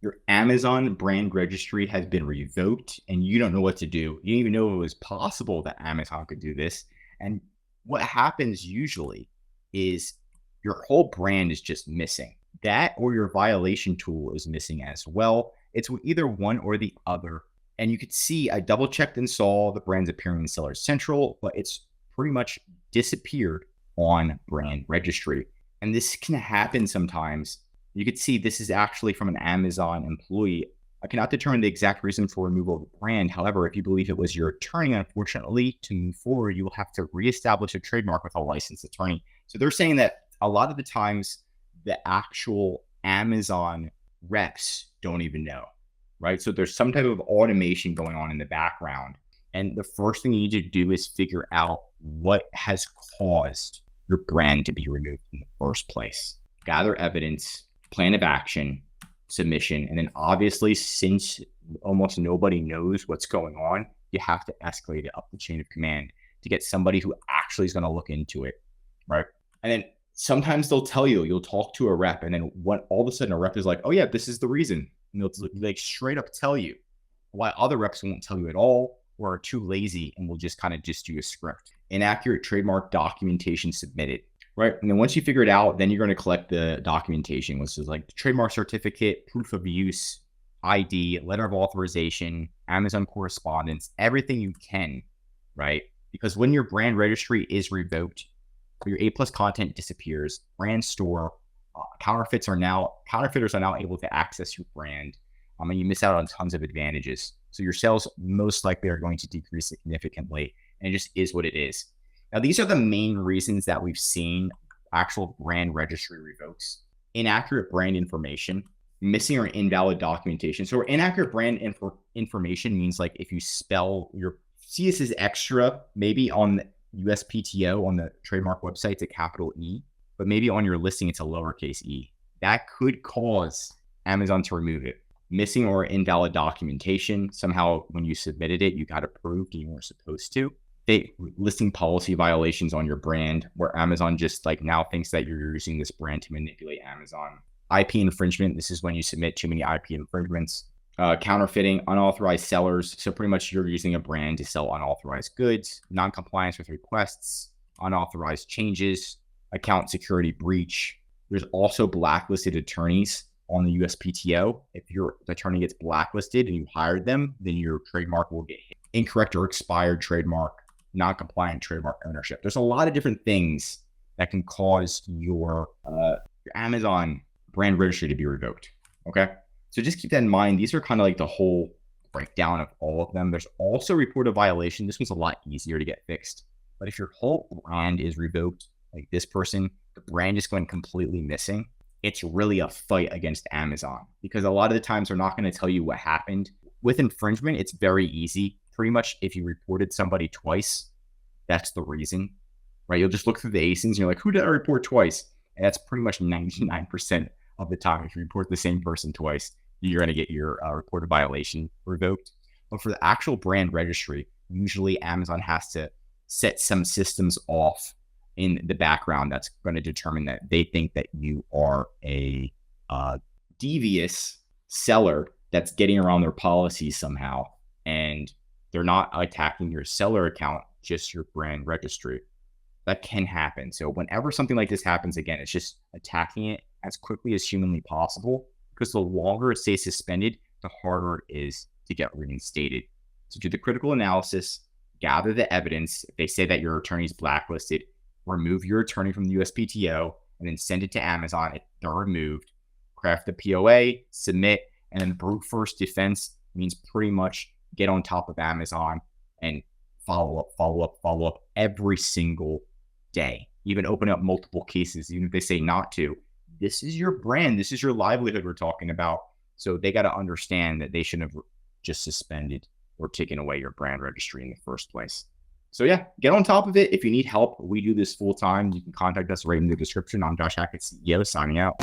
Your Amazon brand registry has been revoked and you don't know what to do. You didn't even know it was possible that Amazon could do this. And what happens usually is your whole brand is just missing. That or your violation tool is missing as well. It's either one or the other. And you could see I double checked and saw the brands appearing in Seller Central, but it's pretty much disappeared on brand registry. And this can happen sometimes. You could see this is actually from an Amazon employee. I cannot determine the exact reason for removal of the brand. However, if you believe it was your attorney, unfortunately, to move forward, you will have to reestablish a trademark with a licensed attorney. So they're saying that a lot of the times, the actual Amazon reps don't even know, right? So there's some type of automation going on in the background. And the first thing you need to do is figure out what has caused your brand to be removed in the first place. Gather evidence, plan of action, submission. And then obviously, since almost nobody knows what's going on, you have to escalate it up the chain of command to get somebody who actually is going to look into it, right? And then sometimes they'll tell you, you'll talk to a rep, and then what all of a sudden a rep is like, oh yeah, this is the reason. And they'll like straight up tell you, while other reps won't tell you at all or are too lazy and will just kind of just do a script. Inaccurate trademark documentation submitted, right? And then once you figure it out, then you're going to collect the documentation, which is like the trademark certificate, proof of use, ID, letter of authorization, Amazon correspondence, everything you can, right? Because when your brand registry is revoked, your A+ content disappears, brand store, counterfeiters are now able to access your brand, and you miss out on tons of advantages. So your sales most likely are going to decrease significantly, and it just is what it is. Now, these are the main reasons that we've seen actual brand registry revokes: inaccurate brand information, missing or invalid documentation. So inaccurate brand information means like if you spell your CS is extra, maybe on the USPTO on the trademark website, it's a capital E, but maybe on your listing, it's a lowercase e. That could cause Amazon to remove it. Missing or invalid documentation. Somehow when you submitted it, you got approved and you weren't supposed to. Listing policy violations on your brand, where Amazon just like now thinks that you're using this brand to manipulate Amazon. IP infringement. This is when you submit too many IP infringements. Counterfeiting, unauthorized sellers. So pretty much you're using a brand to sell unauthorized goods, non-compliance with requests, unauthorized changes, account security breach. There's also blacklisted attorneys on the USPTO. If your attorney gets blacklisted and you hired them, then your trademark will get hit. Incorrect or expired trademark, non-compliant trademark ownership. There's a lot of different things that can cause your Amazon brand registry to be revoked. Okay. So just keep that in mind. These are kind of like the whole breakdown of all of them. There's also report a violation. This one's a lot easier to get fixed. But if your whole brand is revoked, like this person, the brand is going completely missing, it's really a fight against Amazon, because a lot of the times they're not going to tell you what happened. With infringement, it's very easy. Pretty much if you reported somebody twice, that's the reason, right? You'll just look through the ASINs and you're like, who did I report twice? And that's pretty much 99% of the time. If you report the same person twice, you're going to get your reported violation revoked. But for the actual brand registry, usually Amazon has to set some systems off in the background that's going to determine that they think that you are a devious seller that's getting around their policies somehow, and they're not attacking your seller account, just your brand registry. That can happen. So whenever something like this happens, again, it's just attacking it as quickly as humanly possible, because the longer it stays suspended, the harder it is to get reinstated. So do the critical analysis, gather the evidence. If they say that your attorney is blacklisted, remove your attorney from the USPTO and then send it to Amazon. If they're removed, craft the POA, submit, and then brute force defense means pretty much get on top of Amazon and follow up every single day. Even open up multiple cases, even if they say not to. This is your brand. This is your livelihood we're talking about. So they got to understand that they shouldn't have just suspended or taken away your brand registry in the first place. So yeah, get on top of it. If you need help, we do this full time. You can contact us right in the description. I'm Josh Hackett, CEO, signing out.